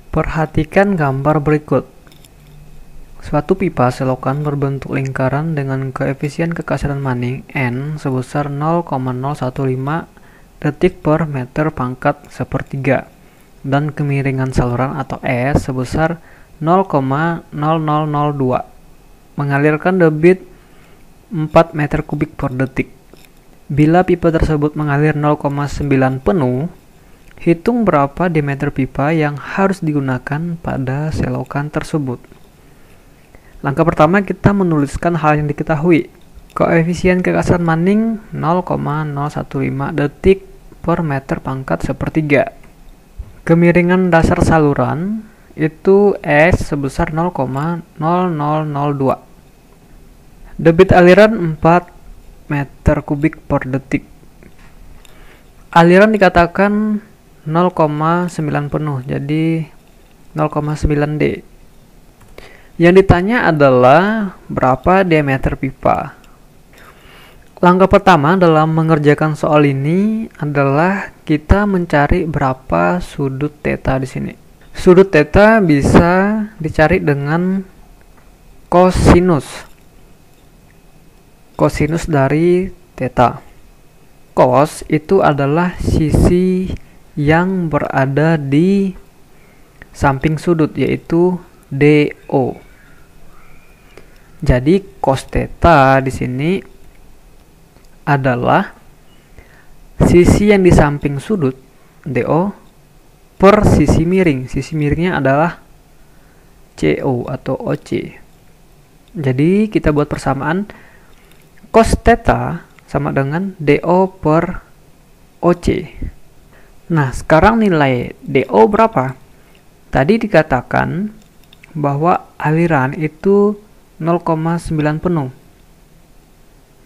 Perhatikan gambar berikut. Suatu pipa selokan berbentuk lingkaran dengan koefisien kekerasan maning N sebesar 0,015 detik per meter pangkat sepertiga dan kemiringan saluran atau S sebesar 0,0002 mengalirkan debit 4 meter kubik per detik. Bila pipa tersebut mengalir 0,9 penuh, hitung berapa diameter pipa yang harus digunakan pada selokan tersebut. Langkah pertama, kita menuliskan hal yang diketahui. Koefisien kekerasan maning 0,015 detik per meter pangkat sepertiga. Kemiringan dasar saluran itu S sebesar 0,0002. Debit aliran 4 meter kubik per detik. Aliran dikatakan 0,9 penuh, jadi 0,9 D. Yang ditanya adalah berapa diameter pipa. Langkah pertama dalam mengerjakan soal ini adalah kita mencari berapa sudut theta di sini. Sudut theta bisa dicari dengan kosinus. Kosinus dari theta. Cos itu adalah sisi yang berada di samping sudut, yaitu DO. Jadi cos theta di sini adalah sisi yang di samping sudut DO per sisi miring. Sisi miringnya adalah CO atau OC. Jadi kita buat persamaan cos theta sama dengan DO per OC. Nah, sekarang nilai DO berapa? Tadi dikatakan bahwa aliran itu 0,9 penuh.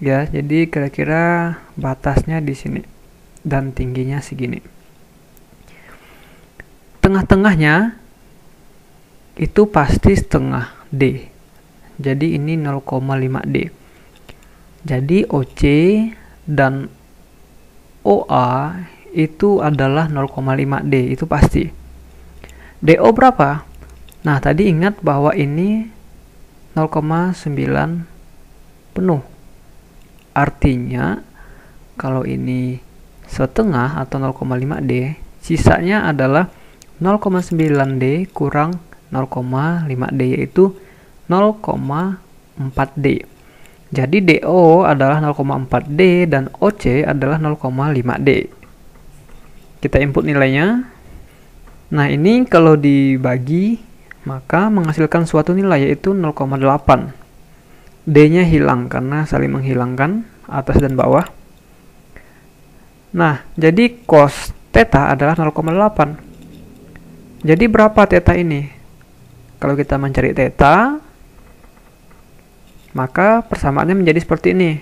Ya, jadi kira-kira batasnya di sini dan tingginya segini. Tengah-tengahnya itu pasti setengah D. Jadi ini 0,5 D. Jadi OC dan OA itu adalah 0,5 D, itu pasti. DO berapa? Nah, tadi ingat bahwa ini 0,9 penuh. Artinya kalau ini setengah atau 0,5 D, sisanya adalah 0,9 D kurang 0,5 D, yaitu 0,4 D. Jadi DO adalah 0,4 D dan OC adalah 0,5 D. Kita input nilainya. Nah, ini kalau dibagi maka menghasilkan suatu nilai, yaitu 0,8. D-nya hilang karena saling menghilangkan atas dan bawah. Nah, jadi cos theta adalah 0,8. Jadi berapa theta ini? Kalau kita mencari theta, maka persamaannya menjadi seperti ini.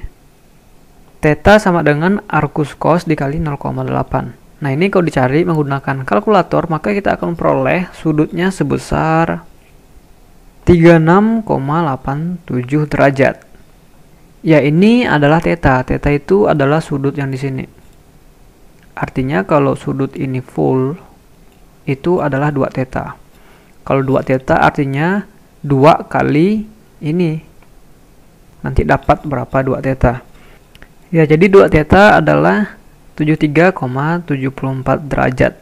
Theta sama dengan arcus cos dikali 0,8. Nah, ini kalau dicari menggunakan kalkulator, maka kita akan memperoleh sudutnya sebesar 36,87 derajat. Ya, ini adalah theta. Theta itu adalah sudut yang di sini. Artinya kalau sudut ini full, itu adalah 2 theta. Kalau 2 theta artinya 2 kali ini. Nanti dapat berapa 2 theta. Ya, jadi 2 theta adalah 73,74 derajat.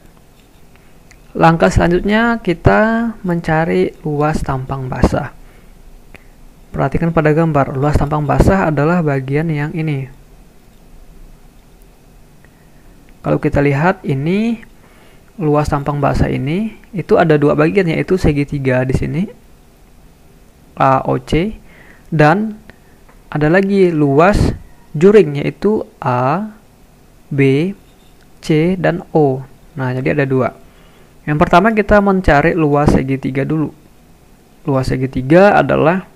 Langkah selanjutnya kita mencari luas tampang basah. Perhatikan pada gambar, luas tampang basah adalah bagian yang ini. Kalau kita lihat ini, luas tampang basah ini itu ada 2 bagian, yaitu segitiga di sini AOC, dan ada lagi luas juring, yaitu A, B, C, dan O. Nah, jadi ada 2. Yang pertama kita mencari luas segitiga dulu. Luas segitiga adalah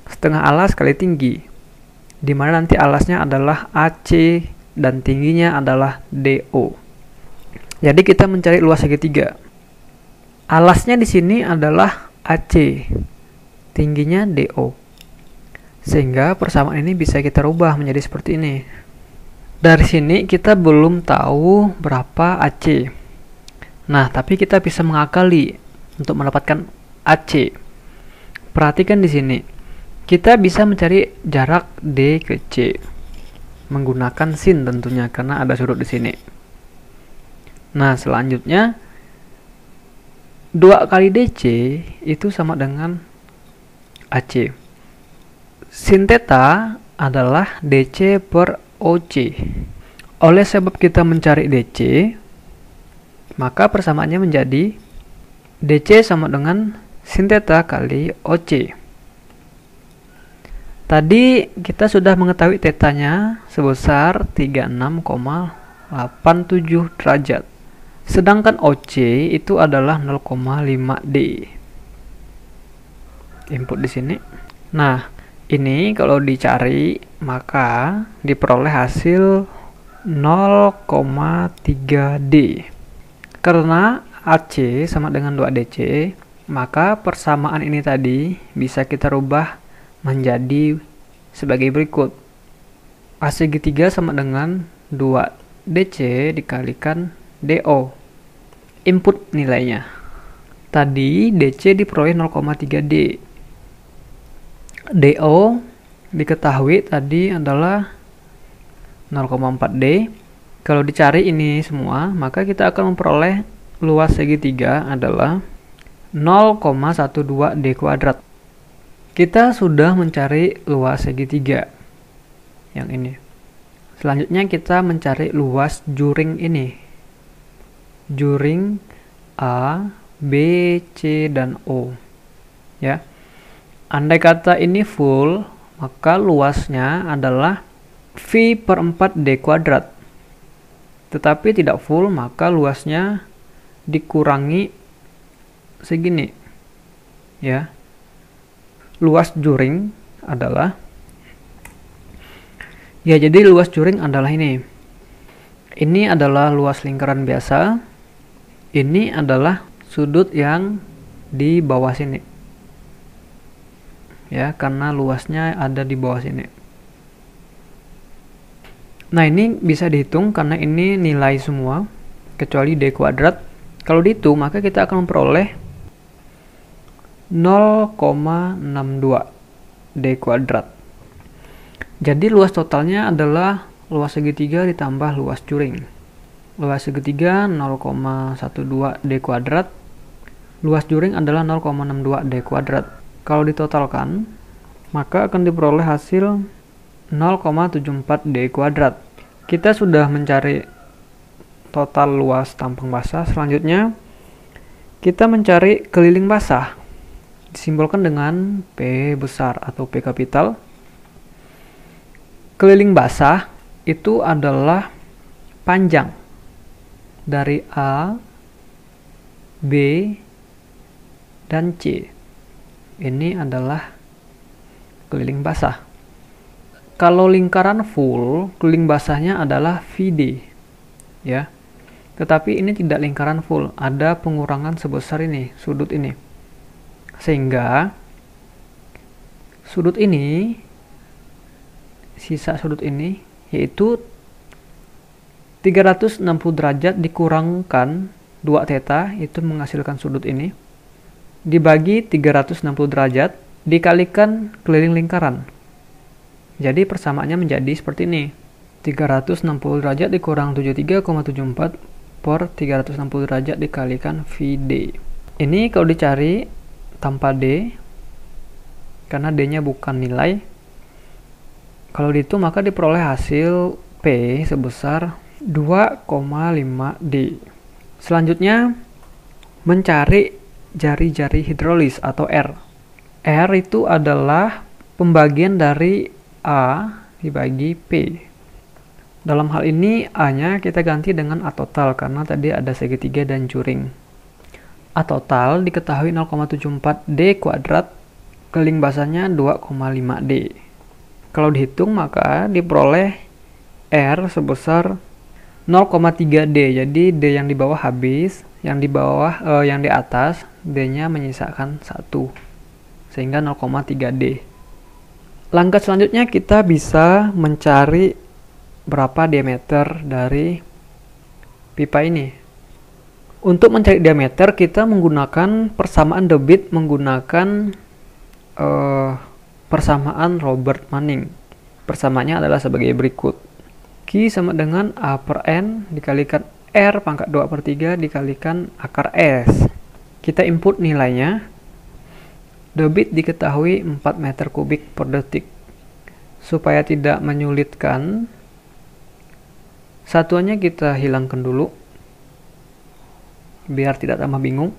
setengah alas kali tinggi, di mana nanti alasnya adalah AC dan tingginya adalah DO. Jadi kita mencari luas segitiga. Alasnya di sini adalah AC, tingginya DO. Sehingga persamaan ini bisa kita rubah menjadi seperti ini. Dari sini kita belum tahu berapa AC. Nah, tapi kita bisa mengakali untuk mendapatkan AC. Perhatikan di sini. Kita bisa mencari jarak D ke C menggunakan sin tentunya karena ada sudut di sini. Nah, selanjutnya 2 kali DC itu sama dengan AC. Sin theta adalah DC per OC. Oleh sebab kita mencari DC, maka persamaannya menjadi DC sama dengan sin theta kali OC. Tadi kita sudah mengetahui tetanya sebesar 36,87 derajat. Sedangkan OC itu adalah 0,5D. Input di sini. Nah, ini kalau dicari maka diperoleh hasil 0,3D. Karena AC sama dengan 2DC, maka persamaan ini tadi bisa kita rubah menjadi sebagai berikut. AC segitiga sama dengan 2DC dikalikan DO. Input nilainya. Tadi DC diperoleh 0,3D. DO diketahui tadi adalah 0,4D. Kalau dicari ini semua, maka kita akan memperoleh luas segitiga adalah 0,12D kuadrat. Kita sudah mencari luas segitiga yang ini. Selanjutnya kita mencari luas juring ini. Juring A, B, C, dan O. Ya. Andai kata ini full, maka luasnya adalah V per 4D kuadrat. Tetapi tidak full, maka luasnya dikurangi segini. Ya. Luas juring adalah, ya jadi luas juring adalah ini. Ini adalah luas lingkaran biasa. Ini adalah sudut yang di bawah sini. Ya, karena luasnya ada di bawah sini. Nah, ini bisa dihitung karena ini nilai semua kecuali D kuadrat. Kalau dihitung, maka kita akan memperoleh 0,62 D kuadrat. Jadi luas totalnya adalah luas segitiga ditambah luas juring. Luas segitiga 0,12 D kuadrat. Luas juring adalah 0,62 D kuadrat. Kalau ditotalkan, maka akan diperoleh hasil 0,74 D kuadrat. Kita sudah mencari total luas tampang basah. Selanjutnya, kita mencari keliling basah. Disimbolkan dengan P besar atau P kapital. Keliling basah itu adalah panjang dari A, B, dan C. Ini adalah keliling basah. Kalau lingkaran full, keliling basahnya adalah VD. Ya. Tetapi ini tidak lingkaran full, ada pengurangan sebesar ini, sudut ini. Sehingga sudut ini, sisa sudut ini, yaitu 360 derajat dikurangkan 2 theta, itu menghasilkan sudut ini. Dibagi 360 derajat dikalikan keliling lingkaran. Jadi persamaannya menjadi seperti ini. 360 derajat dikurang 73,74 per 360 derajat dikalikan VD. Ini kalau dicari tanpa D, karena D-nya bukan nilai. Kalau dihitung maka diperoleh hasil P sebesar 2,5D. Selanjutnya mencari jari-jari hidrolis atau R. R itu adalah pembagian dari A dibagi P. Dalam hal ini A-nya kita ganti dengan A total karena tadi ada segitiga dan juring. A total diketahui 0,74 D kuadrat, keliling basahnya 2,5 D. Kalau dihitung maka diperoleh R sebesar 0,3 D. Jadi D yang di bawah habis, yang di bawah yang di atas D-nya menyisakan 1. Sehingga 0,3 D. Langkah selanjutnya kita bisa mencari berapa diameter dari pipa ini. Untuk mencari diameter, kita menggunakan persamaan debit menggunakan persamaan Robert Manning. Persamaannya adalah sebagai berikut. Q sama dengan A per N dikalikan R pangkat 2/3 dikalikan akar S. Kita input nilainya. Debit diketahui 4 meter kubik per detik. Supaya tidak menyulitkan, satuannya kita hilangkan dulu biar tidak tambah bingung.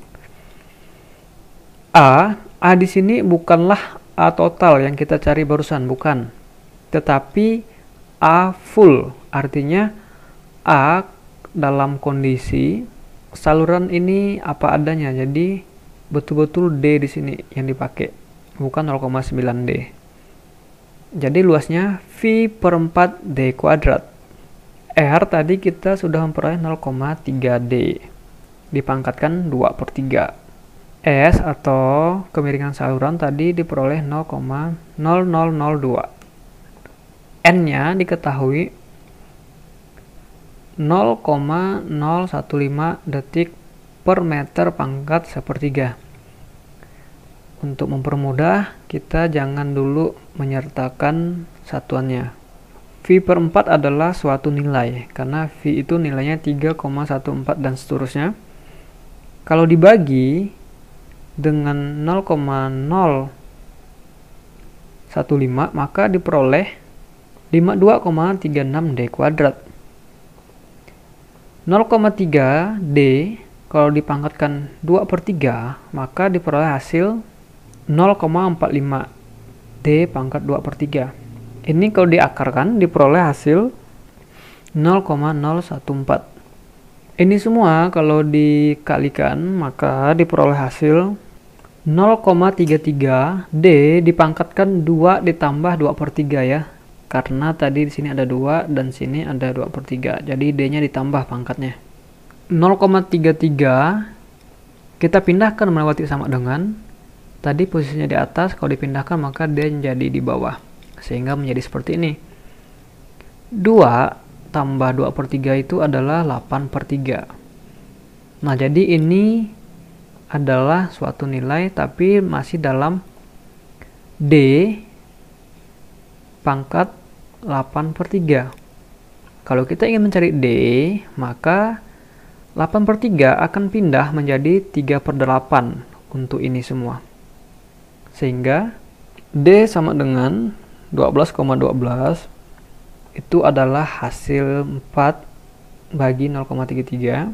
A di sini bukanlah A total yang kita cari barusan, bukan. Tetapi A full, artinya A dalam kondisi saluran ini apa adanya. Jadi betul-betul D di sini yang dipakai, bukan 0,9 D. Jadi luasnya V per 4 D kuadrat. R tadi kita sudah memperoleh 0,3 D. Dipangkatkan 2/3. S atau kemiringan saluran tadi diperoleh 0,0002. N-nya diketahui 0,015 detik per meter pangkat 1/3. Untuk mempermudah, kita jangan dulu menyertakan satuannya. V per 4 adalah suatu nilai, karena V itu nilainya 3,14 dan seterusnya. Kalau dibagi dengan 0,015, maka diperoleh 52,36 D kuadrat. 0,3 D kalau dipangkatkan 2/3, maka diperoleh hasil 0,45 D pangkat 2/3. Ini kalau diakarkan diperoleh hasil 0,014. Ini semua kalau dikalikan maka diperoleh hasil 0,33 D dipangkatkan 2 ditambah 2/3 ya. Karena tadi di sini ada 2 dan sini ada 2/3. Jadi D-nya ditambah pangkatnya. 0,33 kita pindahkan melewati sama dengan. Tadi posisinya di atas, kalau dipindahkan maka D menjadi di bawah. Sehingga menjadi seperti ini. 2 tambah 2/3 itu adalah 8/3. Nah, jadi ini adalah suatu nilai tapi masih dalam D pangkat 8/3. Kalau kita ingin mencari D, maka 8/3 akan pindah menjadi 3/8 untuk ini semua. Sehingga D sama dengan 12,12 itu adalah hasil 4 bagi 0,33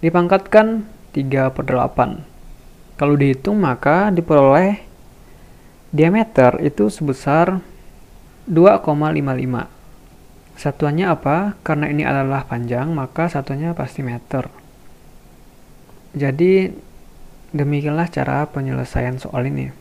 dipangkatkan 3/8. Kalau dihitung maka diperoleh diameter itu sebesar 2,55. Satuannya apa? Karena ini adalah panjang, maka satuannya pasti meter. Jadi demikianlah cara penyelesaian soal ini.